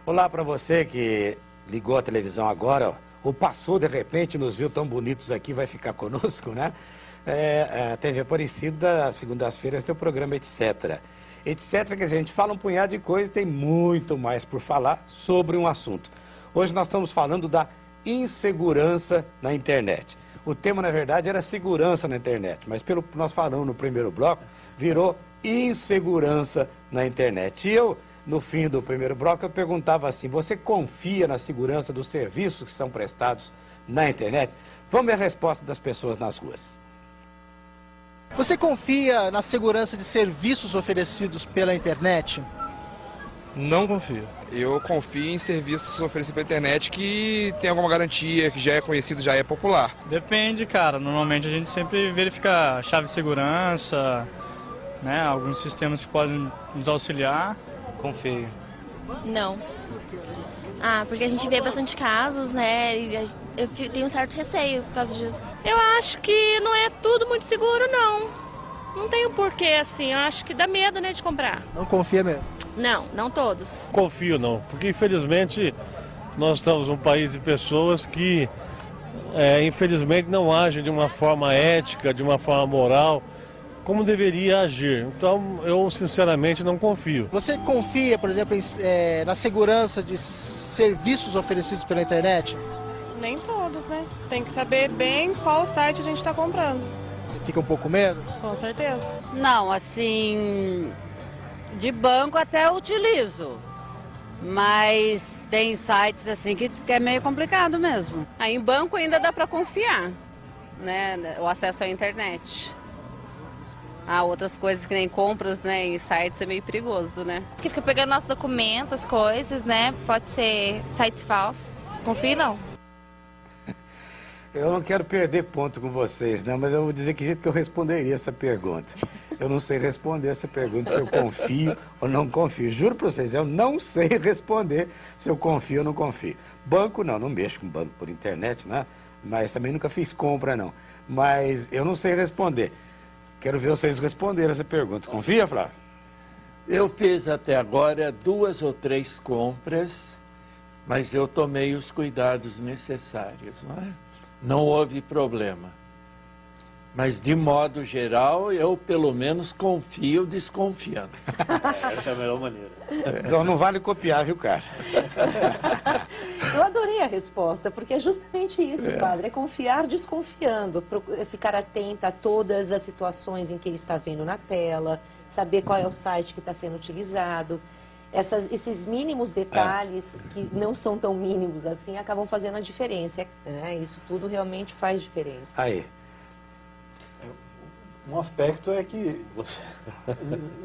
Olá para você que ligou a televisão agora, ou passou de repente, nos viu tão bonitos aqui, vai ficar conosco, né? A TV Aparecida, às segundas-feiras, tem o programa Etc. Etc, quer dizer, a gente fala um punhado de coisas, tem muito mais por falar sobre um assunto. Hoje nós estamos falando da insegurança na internet. O tema, na verdade, era segurança na internet, mas pelo que nós falamos no primeiro bloco, virou insegurança na internet. E eu, no fim do primeiro bloco, eu perguntava assim, você confia na segurança dos serviços que são prestados na internet? Vamos ver a resposta das pessoas nas ruas. Você confia na segurança de serviços oferecidos pela internet? Não confio. Eu confio em serviços oferecidos pela internet que tem alguma garantia, que já é conhecido, já é popular. Depende, cara. Normalmente a gente sempre verifica a chave de segurança, né? Alguns sistemas que podem nos auxiliar. Confio. Não. Porque a gente vê bastante casos, né? E eu tenho um certo receio por causa disso. Eu acho que não é tudo muito seguro, não. Não tem um porquê, assim. Eu acho que dá medo, né, de comprar. Não confia mesmo? Não, não todos. Confio não, porque infelizmente nós estamos num país de pessoas que infelizmente não agem de uma forma ética, de uma forma moral, como deveria agir. Então eu sinceramente não confio. Você confia, por exemplo, na segurança de serviços oferecidos pela internet? Nem todos, né? Tem que saber bem qual site a gente está comprando. Você fica um pouco medo? Com certeza. Não, assim, de banco até eu utilizo, mas tem sites assim que é meio complicado mesmo. Aí em banco ainda dá para confiar, né, o acesso à internet. Outras coisas que nem compras, né, em sites é meio perigoso, né? Porque fica pegando nossos documentos, coisas, né, pode ser sites falsos. Confio não. Eu não quero perder ponto com vocês, né? Mas eu vou dizer que jeito que eu responderia essa pergunta. Eu não sei responder essa pergunta se eu confio ou não confio. Juro para vocês, eu não sei responder se eu confio ou não confio. Banco não mexo com banco por internet, né? Mas também nunca fiz compra, não. Mas eu não sei responder. Quero ver vocês responderem essa pergunta. Confia, Flávio? Eu fiz até agora 2 ou 3 compras, mas eu tomei os cuidados necessários, não é? Não houve problema. Mas, de modo geral, eu, pelo menos, confio desconfiando. Essa é a melhor maneira. Então, não vale copiar, viu, cara? Eu adorei a resposta, porque é justamente isso, padre. É confiar desconfiando, ficar atenta a todas as situações em que ele está vendo na tela, saber qual é o site que está sendo utilizado. Esses mínimos detalhes, que não são tão mínimos assim, acabam fazendo a diferença. Né? Isso tudo realmente faz diferença. Aí. Um aspecto é que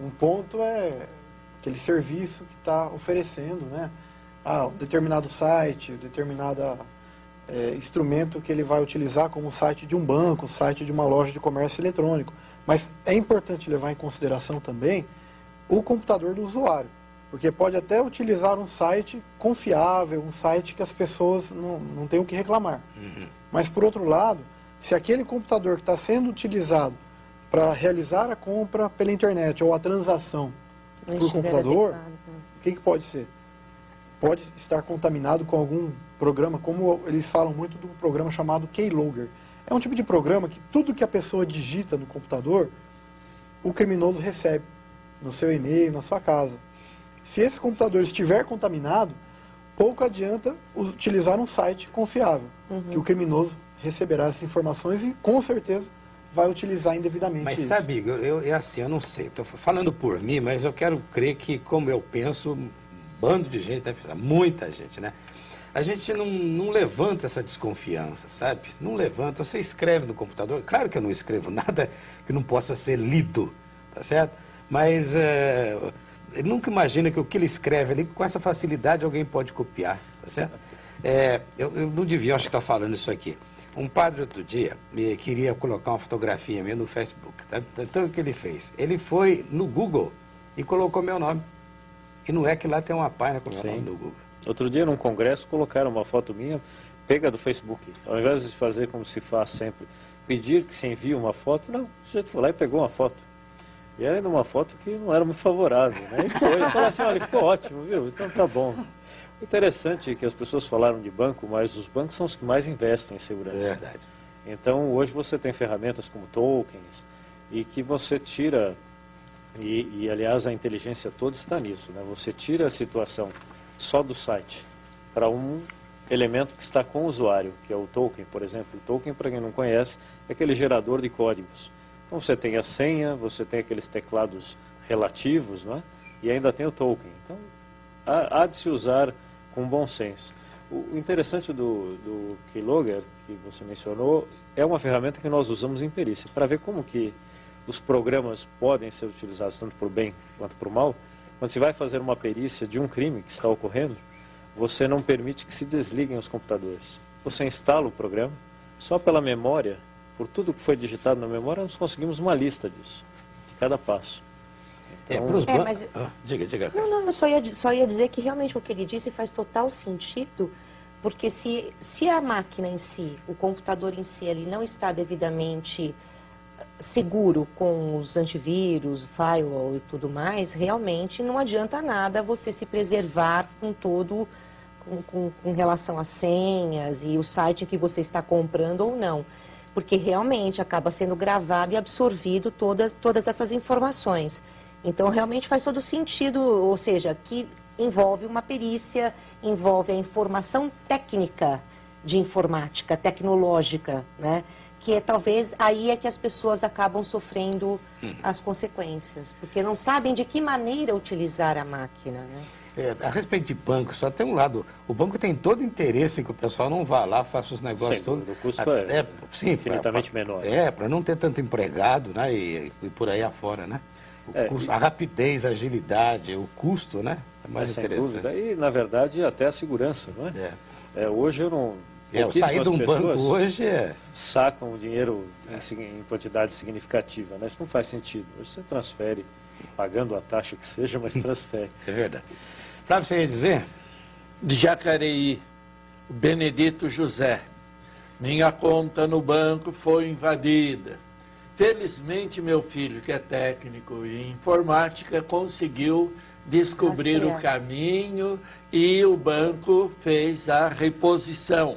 um ponto é aquele serviço que está oferecendo, né? Determinado site, determinado instrumento que ele vai utilizar como site de um banco, site de uma loja de comércio eletrônico. Mas é importante levar em consideração também o computador do usuário. Porque pode até utilizar um site confiável, um site que as pessoas não têm o que reclamar. Uhum. Mas, por outro lado, se aquele computador que está sendo utilizado para realizar a compra pela internet ou a transação por computador, o que pode ser? Pode estar contaminado com algum programa, como eles falam muito de um programa chamado Keylogger. É um tipo de programa que tudo que a pessoa digita no computador, o criminoso recebe no seu e-mail, na sua casa. Se esse computador estiver contaminado, pouco adianta utilizar um site confiável, que o criminoso receberá essas informações e, com certeza, vai utilizar indevidamente mas isso. Mas, sabe, eu não sei, estou falando por mim, mas eu quero crer que, como eu penso, um bando de gente deve pensar, muita gente, né? A gente não levanta essa desconfiança, sabe? Não levanta, você escreve no computador, claro que eu não escrevo nada que não possa ser lido, tá certo? Mas... ele nunca imagina que o que ele escreve ali, com essa facilidade, alguém pode copiar, tá certo? Eu não devia, acho que estar falando isso aqui. Um padre, outro dia, queria colocar uma fotografia minha no Facebook. Tá? Então, o que ele fez? Ele foi no Google e colocou meu nome. E não é que lá tem uma página com meu nome no Google. Outro dia, num congresso, colocaram uma foto minha, pega do Facebook. Ao invés de fazer como se faz sempre, pedir que se envie uma foto, não, o sujeito foi lá e pegou uma foto. E era uma foto que não era muito favorável, né? E depois falou assim, olha, ficou ótimo, viu? Então tá bom. Interessante que as pessoas falaram de banco, mas os bancos são os que mais investem em segurança. É verdade. Então, hoje você tem ferramentas como tokens e que você tira, e aliás a inteligência toda está nisso, né? Você tira a situação só do site para um elemento que está com o usuário, que é o token, por exemplo. O token, para quem não conhece, é aquele gerador de códigos. Então você tem a senha, você tem aqueles teclados relativos, não é? E ainda tem o token. Então, há de se usar com bom senso. O interessante do Keylogger, que você mencionou, é uma ferramenta que nós usamos em perícia, para ver como que os programas podem ser utilizados tanto para o bem quanto para o mal. Quando se vai fazer uma perícia de um crime que está ocorrendo, você não permite que se desliguem os computadores. Você instala o programa, só pela memória, por tudo que foi digitado na memória, nós conseguimos uma lista disso, de cada passo. Então... mas... Diga. Não, eu só ia dizer que realmente o que ele disse faz total sentido, porque se a máquina em si, o computador em si, ele não está devidamente seguro com os antivírus, firewall e tudo mais, realmente não adianta nada você se preservar com todo, com relação às senhas e o site que você está comprando ou não. Porque realmente acaba sendo gravado e absorvido todas essas informações. Então, realmente faz todo sentido, ou seja, que envolve uma perícia, envolve a informação técnica de informática, tecnológica, né? Que é talvez aí é que as pessoas acabam sofrendo as consequências, porque não sabem de que maneira utilizar a máquina, né? A respeito de banco, só tem um lado, o banco tem todo interesse em que o pessoal não vá lá, faça os negócios todos. O custo é infinitamente menor. Para não ter tanto empregado, né, e por aí afora, né? Custo, a rapidez, a agilidade, o custo, né? É mais interessante. Sem dúvida. E, na verdade, até a segurança, não é? Hoje eu não... sair de um banco hoje sacam o dinheiro em quantidade significativa, né? Isso não faz sentido. Hoje você transfere, pagando a taxa que seja, mas transfere. É verdade. Flávio, você ia dizer? De Jacareí, Benedito José. Minha conta no banco foi invadida. Felizmente, meu filho, que é técnico em informática, conseguiu descobrir o caminho e o banco fez a reposição.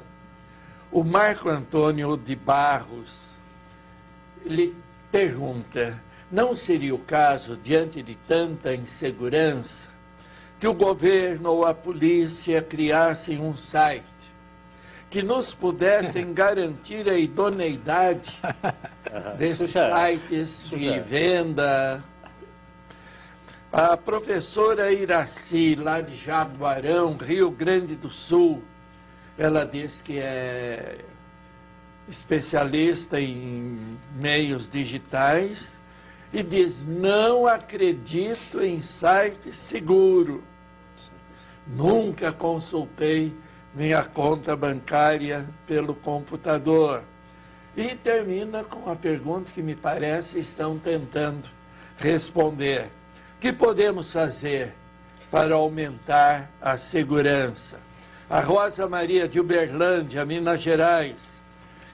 O Marco Antônio de Barros, ele pergunta, não seria o caso, diante de tanta insegurança, que o governo ou a polícia criassem um site que nos pudessem garantir a idoneidade desses sites de venda? A professora Iraci, lá de Jaguarão, Rio Grande do Sul, ela diz que é especialista em meios digitais e diz, não acredito em site seguro. Nunca consultei minha conta bancária pelo computador. E termina com a pergunta que me parece estão tentando responder. O que podemos fazer para aumentar a segurança? A Rosa Maria de Uberlândia, Minas Gerais.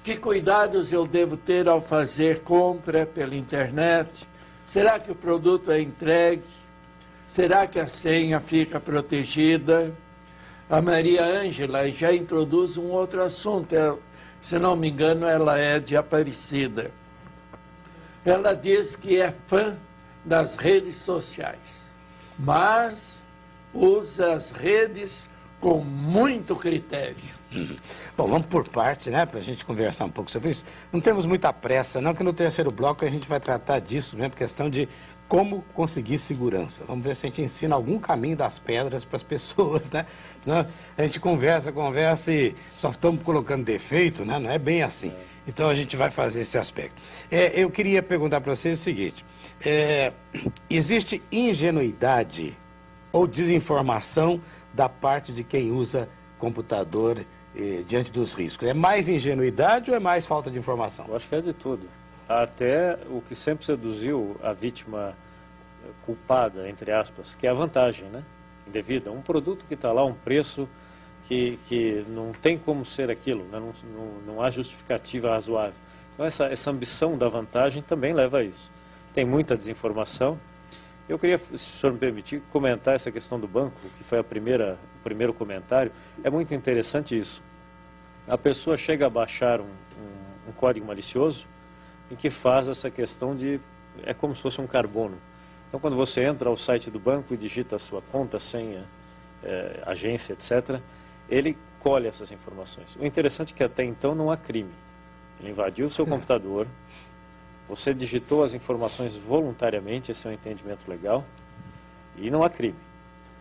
Que cuidados eu devo ter ao fazer compra pela internet? Será que o produto é entregue? Será que a senha fica protegida? A Maria Ângela já introduz um outro assunto. Se não me engano, ela é de Aparecida. Ela diz que é fã das redes sociais, mas usa as redes com muito critério. Bom, vamos por parte, né, para a gente conversar um pouco sobre isso. Não temos muita pressa, não, que no terceiro bloco a gente vai tratar disso, né, por questão de como conseguir segurança. Vamos ver se a gente ensina algum caminho das pedras para as pessoas, né? A gente conversa e só estamos colocando defeito, né? Não é bem assim. Então a gente vai fazer esse aspecto. Eu queria perguntar para vocês o seguinte, existe ingenuidade ou desinformação da parte de quem usa computador diante dos riscos? É mais ingenuidade ou é mais falta de informação? Eu acho que é de tudo. Até o que sempre seduziu a vítima culpada, entre aspas, que é a vantagem, né? Indevida. Um produto que está lá, um preço que não tem como ser aquilo, né? Não há justificativa razoável. Então essa ambição da vantagem também leva a isso. Tem muita desinformação. Eu queria, se o senhor me permitir, comentar essa questão do banco, que foi o primeiro comentário. É muito interessante isso. A pessoa chega a baixar um código malicioso em que faz essa questão de... é como se fosse um carbono. Então, quando você entra ao site do banco e digita a sua conta, senha, agência, etc., ele colhe essas informações. O interessante é que até então não há crime. Ele invadiu o seu computador, você digitou as informações voluntariamente, esse é um entendimento legal, e não há crime.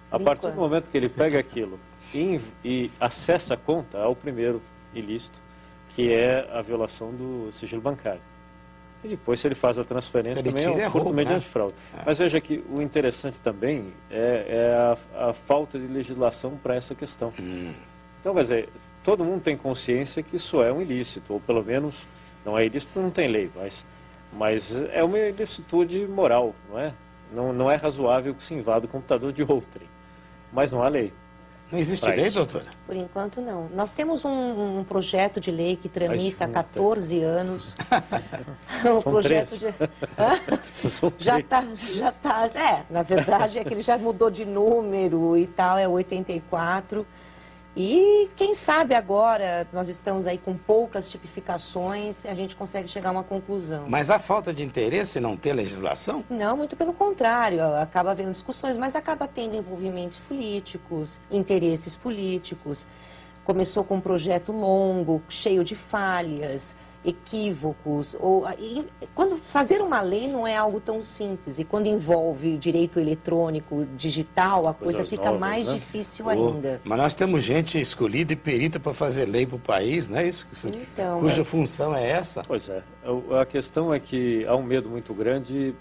A partir do momento que ele pega aquilo e acessa a conta, há o primeiro ilícito, que é a violação do sigilo bancário. E depois, se ele faz a transferência, também é um furto mediante fraude. Mas veja que o interessante também é a falta de legislação para essa questão. Então, quer dizer, todo mundo tem consciência que isso é um ilícito, ou pelo menos, não é ilícito porque não tem lei, mas é uma ilicitude moral, não é? Não é razoável que se invada o computador de outrem, mas não há lei. Não existe lei, doutora? Por enquanto, não. Nós temos um projeto de lei que tramita há 14 anos. São projeto 3. Já está. Na verdade, é que ele já mudou de número e tal, é 84. E quem sabe agora, nós estamos aí com poucas tipificações, a gente consegue chegar a uma conclusão. Mas há falta de interesse em não ter legislação? Não, muito pelo contrário, acaba havendo discussões, mas acaba tendo envolvimentos políticos, interesses políticos. Começou com um projeto longo, cheio de falhas, equívocos. Quando fazer uma lei não é algo tão simples, e quando envolve direito eletrônico, digital, a coisa fica novas, mais difícil ainda. Mas nós temos gente escolhida e perita para fazer lei para o país, não é isso? Então, cuja função é essa? Pois é. A questão é que há um medo muito grande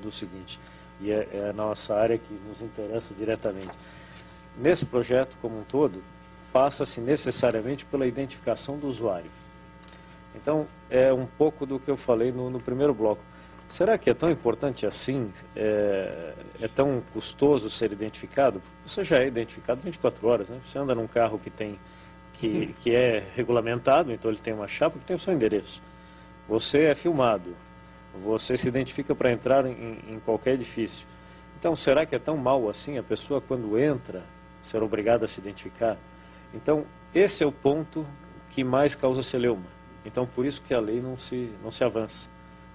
do seguinte, e é a nossa área que nos interessa diretamente. Nesse projeto como um todo, passa-se necessariamente pela identificação do usuário. Então, é um pouco do que eu falei no primeiro bloco. Será que é tão importante assim, é tão custoso ser identificado? Você já é identificado 24 horas, né? Você anda num carro que é regulamentado, então ele tem uma chapa que tem o seu endereço. Você é filmado, você se identifica para entrar em qualquer edifício. Então, será que é tão mal assim a pessoa, quando entra, ser obrigada a se identificar? Então, esse é o ponto que mais causa celeuma. Então, por isso que a lei não se avança.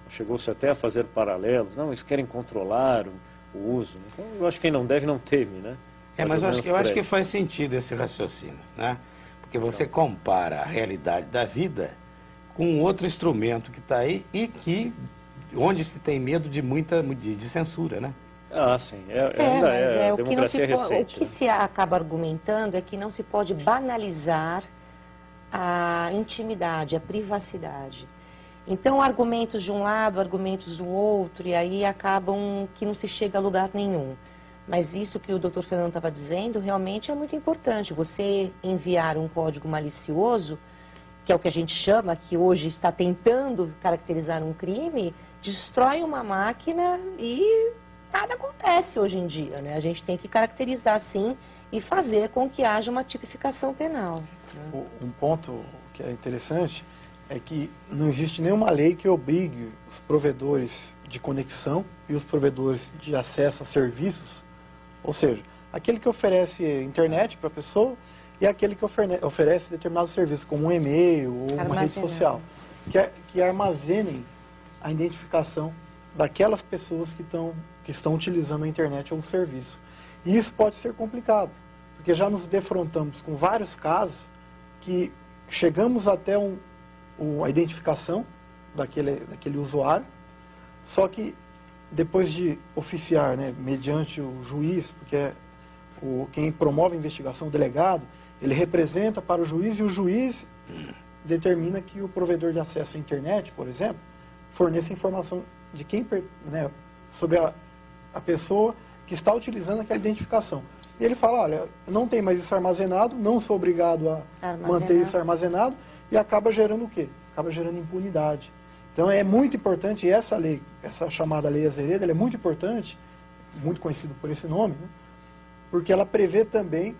Chegou-se até a fazer paralelos. Não, eles querem controlar o uso. Então, eu acho que quem não deve não teme, né? Mas eu acho que faz sentido esse raciocínio, né? Porque você compara a realidade da vida com outro instrumento que está aí e onde se tem medo de censura, né? Ah, sim. Mas a democracia recente. O que se acaba argumentando é que não se pode banalizar a intimidade, a privacidade. Então, argumentos de um lado, argumentos do outro, e aí acabam que não se chega a lugar nenhum. Mas isso que o doutor Fernando estava dizendo realmente é muito importante. Você enviar um código malicioso, que é o que a gente chama, que hoje está tentando caracterizar um crime, destrói uma máquina e nada acontece hoje em dia, né? A gente tem que caracterizar, sim, e fazer com que haja uma tipificação penal. Um ponto que é interessante é que não existe nenhuma lei que obrigue os provedores de conexão e os provedores de acesso a serviços, ou seja, aquele que oferece internet para a pessoa e aquele que oferece determinados serviços, como um e-mail ou uma rede social, que armazenem a identificação daquelas pessoas que estão utilizando a internet ou um serviço. E isso pode ser complicado, porque já nos defrontamos com vários casos que chegamos até a identificação daquele usuário, só que depois de oficiar, né, mediante o juiz, porque quem promove a investigação, o delegado, ele representa para o juiz e o juiz determina que o provedor de acesso à internet, por exemplo, forneça informação de quem, né, sobre a pessoa que está utilizando aquela identificação. E ele fala, olha, não tem mais isso armazenado, não sou obrigado a manter isso armazenado, e acaba gerando o quê? Acaba gerando impunidade. Então é muito importante, e essa lei, essa chamada Lei Azeredo, ela é muito importante, muito conhecida por esse nome, né? Porque ela prevê também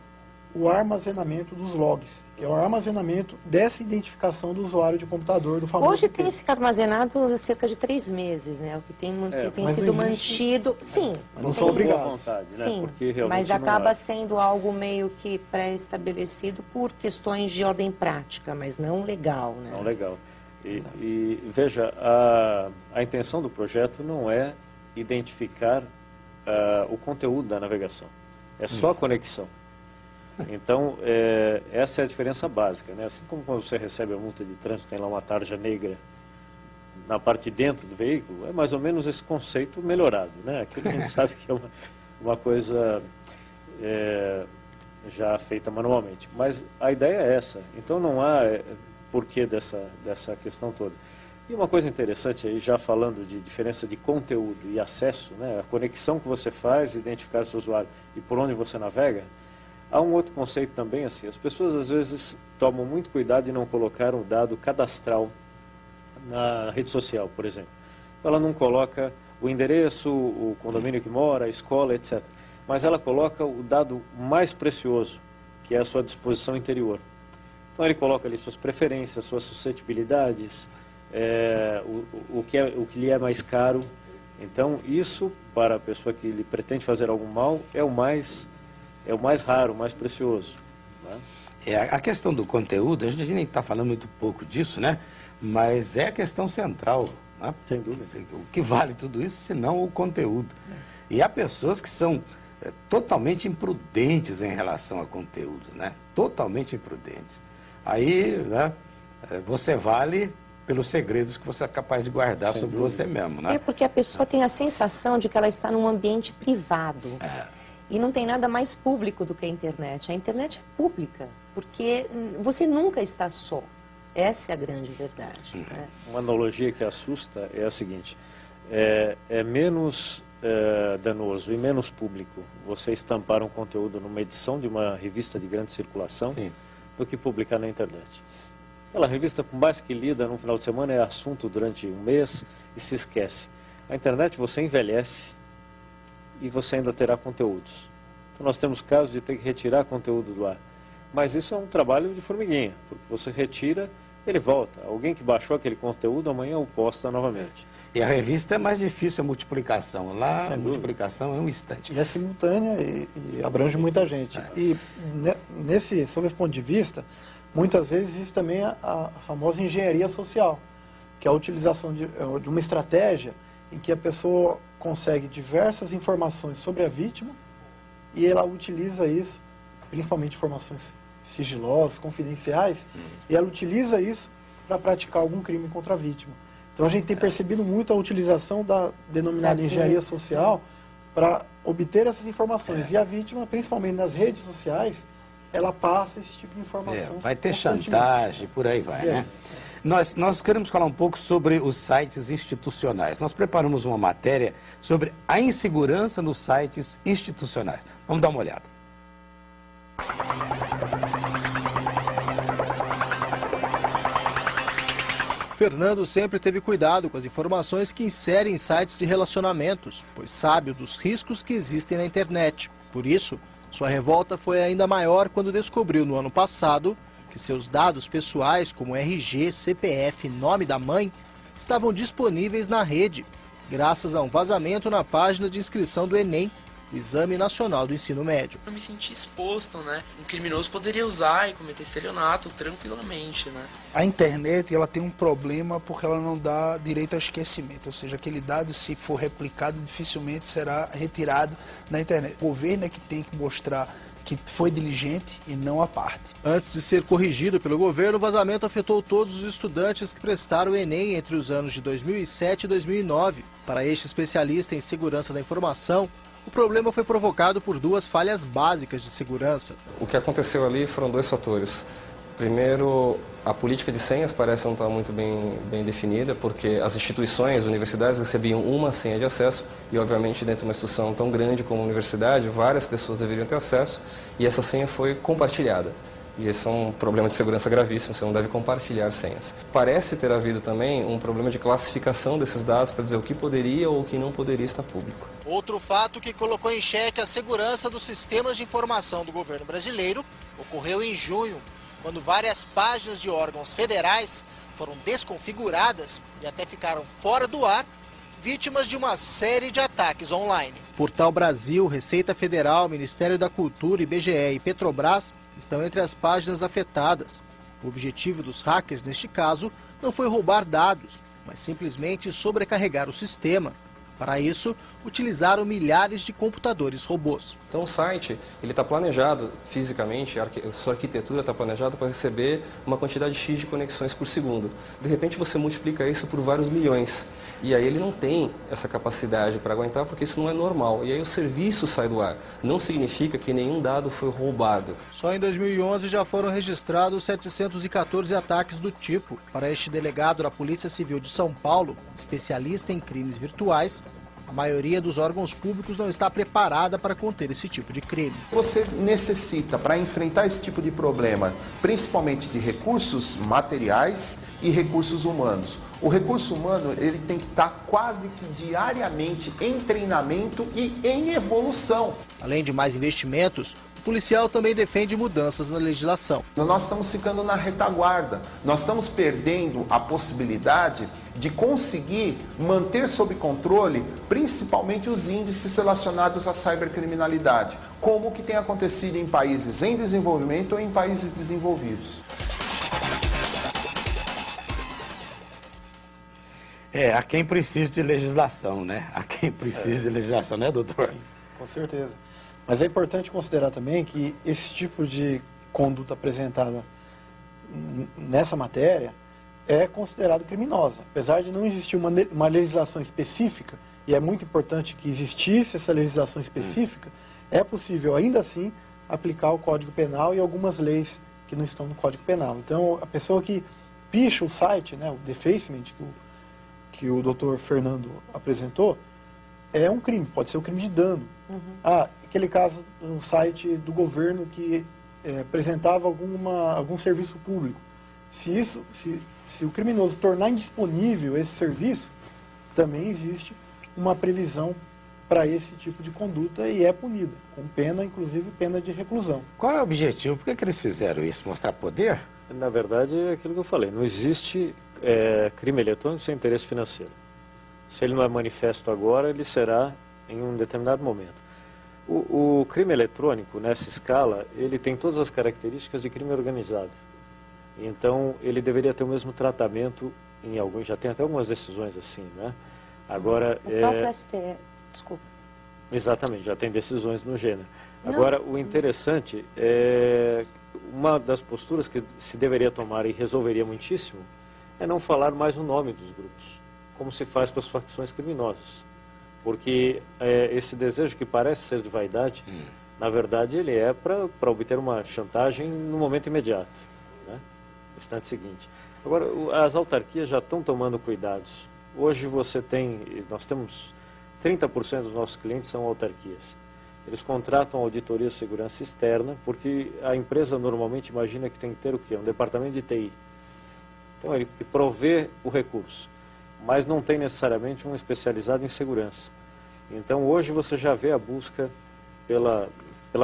o armazenamento dos logs, que é o armazenamento dessa identificação do usuário de computador, do famoso Hoje IP. tem sido armazenado cerca de 3 meses, né? O que tem sido mantido. Sim, não são obrigados. Vontade, né? Sim, porque mas acaba sendo algo meio que pré-estabelecido por questões de ordem prática, mas não legal, né? Não legal. E veja, a intenção do projeto não é identificar o conteúdo da navegação, é só a conexão. Então, essa é a diferença básica, né? Assim como quando você recebe a multa de trânsito, tem lá uma tarja negra na parte de dentro do veículo, é mais ou menos esse conceito melhorado, né? Aquilo a gente sabe que é uma coisa já feita manualmente. Mas a ideia é essa, então não há porquê dessa questão toda. E uma coisa interessante aí, já falando de diferença de conteúdo e acesso, né? A conexão que você faz, identificar o seu usuário e por onde você navega. Há um outro conceito também, assim, as pessoas às vezes tomam muito cuidado em não colocar o dado cadastral na rede social, por exemplo. Ela não coloca o endereço, o condomínio que mora, a escola, etc. Mas ela coloca o dado mais precioso, que é a sua disposição interior. Então ele coloca ali suas preferências, suas suscetibilidades, o que lhe é mais caro. Então isso, para a pessoa que lhe pretende fazer algum mal, é o mais raro, o mais precioso. Né? A questão do conteúdo, a gente nem está falando muito pouco disso, né? Mas é a questão central. Né? Sem dúvida. O que vale tudo isso, senão o conteúdo. E há pessoas que são totalmente imprudentes em relação a conteúdo, né? Totalmente imprudentes. Aí, né, você vale pelos segredos que você é capaz de guardar Sem sobre dúvida. você mesmo, né? É porque a pessoa tem a sensação de que ela está num ambiente privado. E não tem nada mais público do que a internet. A internet é pública, porque você nunca está só. Essa é a grande verdade. Né? Uma analogia que assusta é a seguinte, é menos danoso e menos público você estampar um conteúdo numa edição de uma revista de grande circulação do que publicar na internet. Aquela revista, por mais que lida no final de semana, é assunto durante um mês e se esquece. A internet você envelhece e você ainda terá conteúdos. Então nós temos casos de ter que retirar conteúdo do ar. Mas isso é um trabalho de formiguinha, porque você retira, ele volta. Alguém que baixou aquele conteúdo, amanhã o posta novamente. E a revista é mais difícil a multiplicação. Lá a multiplicação é um instante. E é simultânea e abrange muita gente. E sob esse ponto de vista, muitas vezes existe também a famosa engenharia social, que é a utilização de uma estratégia em que a pessoa consegue diversas informações sobre a vítima e ela utiliza isso, principalmente informações sigilosas, confidenciais, e ela utiliza isso para praticar algum crime contra a vítima. Então a gente tem percebido muito a utilização da denominada engenharia social para obter essas informações. E a vítima, principalmente nas redes sociais, ela passa esse tipo de informação. Vai ter chantagem, por aí vai, né? Nós queremos falar um pouco sobre os sites institucionais. Nós preparamos uma matéria sobre a insegurança nos sites institucionais. Vamos dar uma olhada. Fernando sempre teve cuidado com as informações que insere em sites de relacionamentos, pois sabe dos riscos que existem na internet. Por isso, sua revolta foi ainda maior quando descobriu no ano passado que seus dados pessoais, como RG, CPF e nome da mãe, estavam disponíveis na rede, graças a um vazamento na página de inscrição do Enem, o Exame Nacional do Ensino Médio. Eu me senti exposto, né? Um criminoso poderia usar e cometer estelionato tranquilamente, né? A internet, ela tem um problema porque ela não dá direito ao esquecimento, ou seja, aquele dado, se for replicado, dificilmente será retirado na internet. O governo é que tem que mostrar que foi diligente e não a parte. Antes de ser corrigido pelo governo, o vazamento afetou todos os estudantes que prestaram o Enem entre os anos de 2007 e 2009. Para este especialista em segurança da informação, o problema foi provocado por duas falhas básicas de segurança. O que aconteceu ali foram dois fatores. Primeiro, a política de senhas parece não estar muito bem definida, porque as instituições, universidades recebiam uma senha de acesso e, obviamente, dentro de uma instituição tão grande como a universidade, várias pessoas deveriam ter acesso e essa senha foi compartilhada. E esse é um problema de segurança gravíssimo, você não deve compartilhar senhas. Parece ter havido também um problema de classificação desses dados para dizer o que poderia ou o que não poderia estar público. Outro fato que colocou em xeque a segurança dos sistemas de informação do governo brasileiro ocorreu em junho, quando várias páginas de órgãos federais foram desconfiguradas e até ficaram fora do ar, vítimas de uma série de ataques online. Portal Brasil, Receita Federal, Ministério da Cultura, IBGE e Petrobras estão entre as páginas afetadas. O objetivo dos hackers, neste caso, não foi roubar dados, mas simplesmente sobrecarregar o sistema. Para isso, utilizaram milhares de computadores robôs. Então o site está planejado fisicamente, sua arquitetura está planejada para receber uma quantidade X de conexões por segundo. De repente você multiplica isso por vários milhões. E aí ele não tem essa capacidade para aguentar, porque isso não é normal. E aí o serviço sai do ar. Não significa que nenhum dado foi roubado. Só em 2011 já foram registrados 714 ataques do tipo. Para este delegado da Polícia Civil de São Paulo, especialista em crimes virtuais, a maioria dos órgãos públicos não está preparada para conter esse tipo de crime. Você necessita, para enfrentar esse tipo de problema, principalmente de recursos materiais e recursos humanos. O recurso humano ele tem que estar quase que diariamente em treinamento e em evolução. Além de mais investimentos, o policial também defende mudanças na legislação. Nós estamos ficando na retaguarda, nós estamos perdendo a possibilidade de conseguir manter sob controle principalmente os índices relacionados à cibercriminalidade, como o que tem acontecido em países em desenvolvimento ou em países desenvolvidos. Há quem precise de legislação, né? Há quem precise de legislação, né, doutor? Sim, com certeza. Mas é importante considerar também que esse tipo de conduta apresentada nessa matéria é considerado criminosa. Apesar de não existir uma legislação específica, e é muito importante que existisse essa legislação específica, é possível ainda assim aplicar o Código Penal e algumas leis que não estão no Código Penal. Então, a pessoa que picha o site, né, o defacement, que o doutor Fernando apresentou, é um crime, pode ser um crime de dano. Aquele caso, um site do governo que apresentava algum serviço público. Se o criminoso tornar indisponível esse serviço, também existe uma previsão para esse tipo de conduta e é punida, com pena, inclusive pena de reclusão. Qual é o objetivo? Por que eles fizeram isso? Mostrar poder? Na verdade, é aquilo que eu falei, não existe crime eletrônico sem interesse financeiro. Se ele não é manifesto agora, ele será em um determinado momento. O crime eletrônico, nessa escala, ele tem todas as características de crime organizado. Então, ele deveria ter o mesmo tratamento em alguns, já tem até algumas decisões assim, né? Agora, o próprio STF, desculpa. Exatamente, já tem decisões no gênero. Agora, o interessante é uma das posturas que se deveria tomar e resolveria muitíssimo é não falar mais o nome dos grupos, como se faz com as facções criminosas. Porque esse desejo que parece ser de vaidade, na verdade, ele é para obter uma chantagem no momento imediato, né? No instante seguinte. Agora, as autarquias já estão tomando cuidados. Hoje nós temos 30% dos nossos clientes são autarquias. Eles contratam auditoria de segurança externa, porque a empresa normalmente imagina que tem que ter o quê? Um departamento de TI. Então, ele provê o recurso, mas não tem necessariamente um especializado em segurança. Então, hoje você já vê a busca pela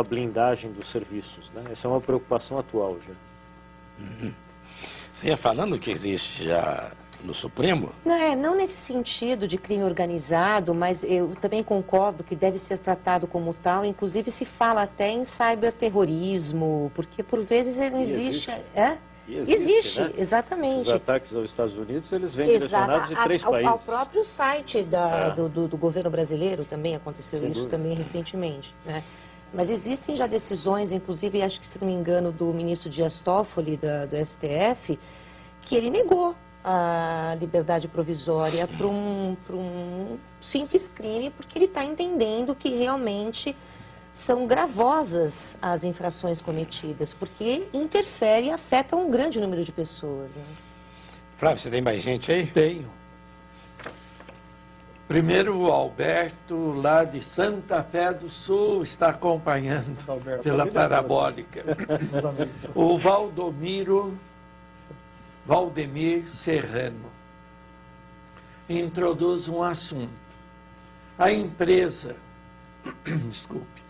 blindagem dos serviços, né? Essa é uma preocupação atual já. Você ia falando que existe já no Supremo? Não nesse sentido de crime organizado, mas eu também concordo que deve ser tratado como tal. Inclusive se fala até em cyberterrorismo, porque por vezes ele não existe. Existe, né? Exatamente. Os ataques aos Estados Unidos, eles vêm direcionados de 3 países. Ao próprio site do governo brasileiro também aconteceu isso também recentemente, né? Mas existem já decisões, inclusive, acho que, se não me engano, do ministro Dias Toffoli, do STF, que ele negou a liberdade provisória para um simples crime, porque ele está entendendo que realmente são gravosas as infrações cometidas, porque interfere e afeta um grande número de pessoas, né? Flávio, você tem mais gente aí? Tenho. Primeiro, o Alberto, lá de Santa Fé do Sul, está acompanhando pela parabólica. O Valdemir Serrano introduz um assunto. A empresa, desculpe,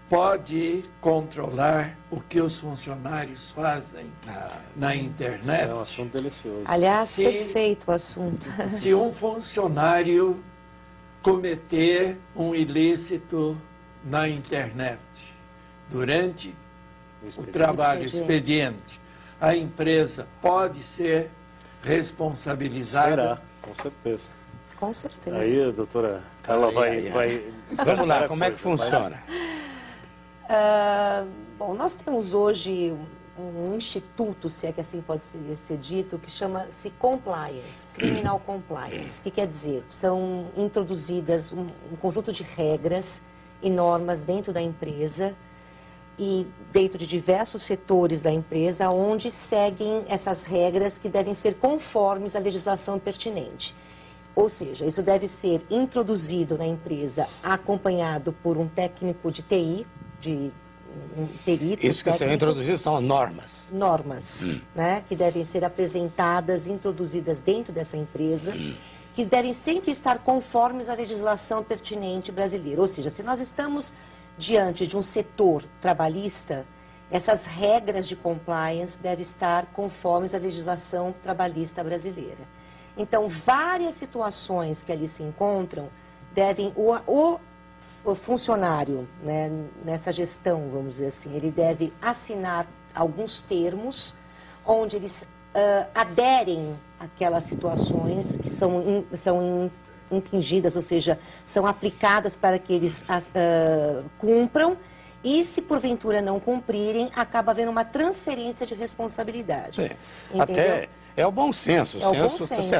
pode controlar o que os funcionários fazem na internet? É um assunto delicioso. Aliás, perfeito o assunto. Se um funcionário cometer um ilícito na internet durante o trabalho, expediente, a empresa pode ser responsabilizada? Será, com certeza. Com certeza. Aí a doutora Carla vai... Vamos lá, como é que funciona? Bom, nós temos hoje um instituto, se é que assim pode ser dito, que chama-se Compliance, Criminal Compliance, que quer dizer, são introduzidas um conjunto de regras e normas dentro da empresa e dentro de diversos setores da empresa, onde seguem essas regras que devem ser conformes à legislação pertinente. Ou seja, isso deve ser introduzido na empresa acompanhado por um técnico de TI, de um perito. Isso que você introduziu são normas. Normas, né, que devem ser apresentadas, introduzidas dentro dessa empresa, que devem sempre estar conformes à legislação pertinente brasileira. Ou seja, se nós estamos diante de um setor trabalhista, essas regras de compliance devem estar conformes à legislação trabalhista brasileira. Então, várias situações que ali se encontram devem... O funcionário, né, nessa gestão, vamos dizer assim, ele deve assinar alguns termos onde eles aderem àquelas situações que são impingidas, ou seja, são aplicadas para que eles cumpram, e se porventura não cumprirem, acaba havendo uma transferência de responsabilidade. Até é o bom senso,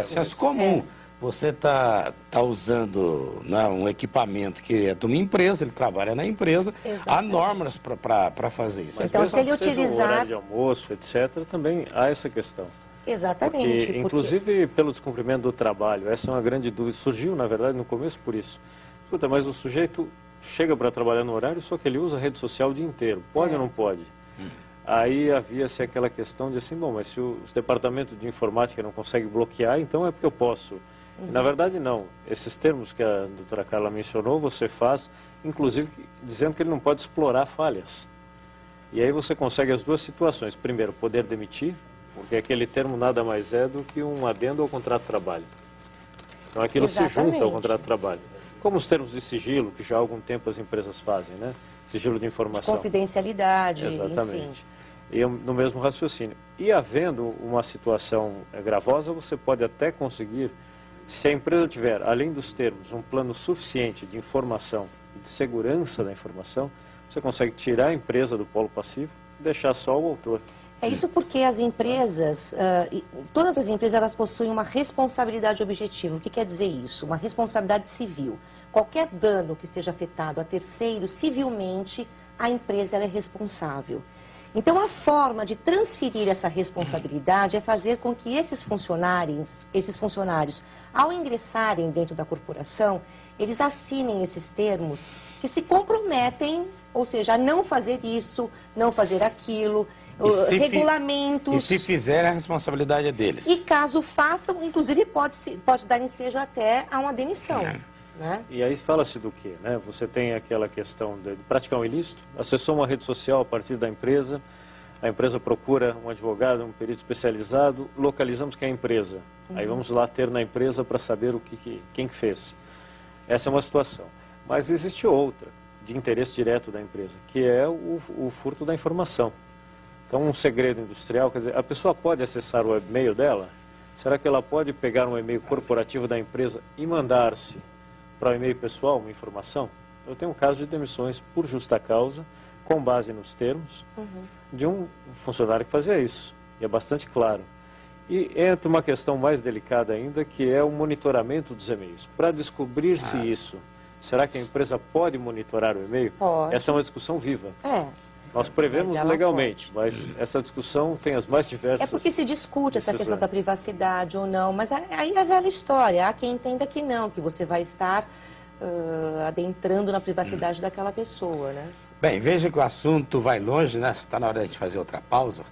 senso comum. Você está usando, né, um equipamento que é de uma empresa, ele trabalha na empresa, há normas para fazer isso. Mas então, se ele utilizar... o horário de almoço, etc., também há essa questão. Exatamente. Porque, inclusive, pelo descumprimento do trabalho, essa é uma grande dúvida. Surgiu, na verdade, no começo por isso. Escuta, mas o sujeito chega para trabalhar no horário, só que ele usa a rede social o dia inteiro. Pode ou não pode? Aí havia-se aquela questão de assim, bom, mas se o departamento de informática não consegue bloquear, então é porque eu posso... Na verdade, não. Esses termos que a doutora Carla mencionou, você faz, inclusive, dizendo que ele não pode explorar falhas. E aí você consegue as duas situações. Primeiro, poder demitir, porque aquele termo nada mais é do que um adendo ao contrato de trabalho. Então, aquilo se junta ao contrato de trabalho. Como os termos de sigilo, que já há algum tempo as empresas fazem, né? Sigilo de informação. Confidencialidade, exatamente. Enfim. E no mesmo raciocínio. E havendo uma situação gravosa, você pode até conseguir... Se a empresa tiver, além dos termos, um plano suficiente de informação, de segurança da informação, você consegue tirar a empresa do polo passivo e deixar só o autor. É isso porque as empresas, todas as empresas, elas possuem uma responsabilidade objetiva. O que quer dizer isso? Uma responsabilidade civil. Qualquer dano que seja afetado a terceiro, civilmente, a empresa ela é responsável. Então, a forma de transferir essa responsabilidade é fazer com que esses funcionários, ao ingressarem dentro da corporação, eles assinem esses termos que se comprometem, ou seja, a não fazer isso, não fazer aquilo, regulamentos... E se fizerem, a responsabilidade é deles. E caso façam, inclusive pode dar ensejo até a uma demissão. Né? E aí fala-se do quê? Né? Você tem aquela questão de praticar um ilícito, acessou uma rede social a partir da empresa, a empresa procura um advogado, um perito especializado, localizamos quem é a empresa. Aí vamos lá ter na empresa para saber quem fez. Essa é uma situação. Mas existe outra, de interesse direto da empresa, que é o furto da informação. Então, um segredo industrial, quer dizer, a pessoa pode acessar o e-mail dela? Será que ela pode pegar um e-mail corporativo da empresa e mandar-se para o e-mail pessoal uma informação? Eu tenho um caso de demissões por justa causa, com base nos termos, de um funcionário que fazia isso. E é bastante claro. E entra uma questão mais delicada ainda, que é o monitoramento dos e-mails. Para descobrir se isso, será que a empresa pode monitorar o e-mail? Pode. Essa é uma discussão viva. Nós prevemos legalmente, mas essa discussão tem as mais diversas... É porque se discute essa questão decisões. da privacidade ou não, mas aí é a velha história. Há quem entenda que não, que você vai estar adentrando na privacidade daquela pessoa, né? Bem, veja que o assunto vai longe, né? Está na hora de a gente fazer outra pausa.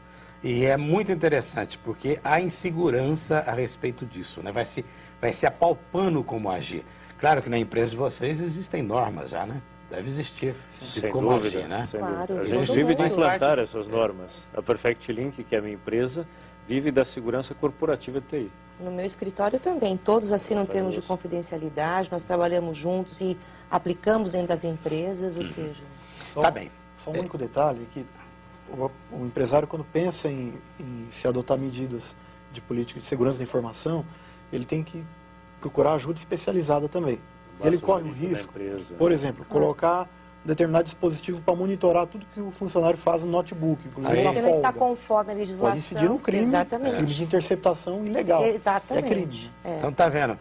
E é muito interessante, porque há insegurança a respeito disso, né? Vai se apalpando como agir. Claro que na empresa de vocês existem normas já, né? Deve existir. Sem como dúvida, agir, né? sem Claro, dúvida. A gente vive de implantar essas normas. A Perfect Link, que é a minha empresa, vive da segurança corporativa de TI. No meu escritório também, todos assinam termos de confidencialidade, nós trabalhamos juntos e aplicamos dentro das empresas, ou seja... Tá bem. Só um único detalhe, que o empresário, quando pensa em se adotar medidas de política de segurança da informação, ele tem que procurar ajuda especializada também. Ele corre o risco, por exemplo, colocar um determinado dispositivo para monitorar tudo que o funcionário faz no notebook, inclusive na Você não está conforme a legislação. Pode incidir num crime, crime de interceptação ilegal. Exatamente. É crime. Então tá vendo,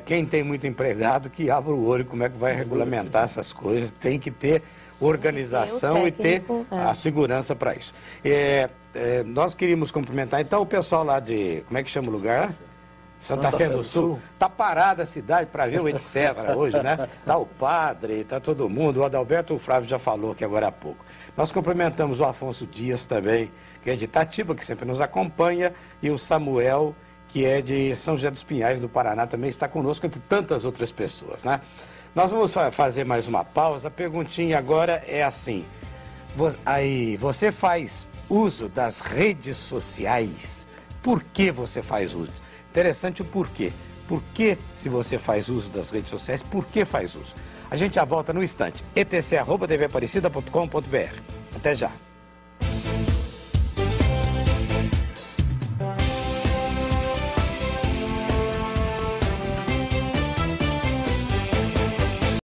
quem tem muito empregado que abra o olho como é que vai regulamentar essas coisas, tem que ter organização e ter a segurança para isso. Nós queríamos cumprimentar então o pessoal lá de, como é que chama o lugar? Santa Fé do Sul. Tá parada a cidade para ver o etc. hoje, né? Tá o padre, tá todo mundo. O Adalberto, o Flávio já falou aqui agora há pouco. Nós cumprimentamos o Afonso Dias também, que é de Itatiba, que sempre nos acompanha, e o Samuel, que é de São José dos Pinhais, do Paraná, também está conosco, entre tantas outras pessoas, né? Nós vamos fazer mais uma pausa. A perguntinha agora é assim: aí, você faz uso das redes sociais? Por que você faz uso? Interessante o porquê. Por que, se você faz uso das redes sociais, por que faz uso? A gente já volta no instante. etc@tvaparecida.com.br. Até já.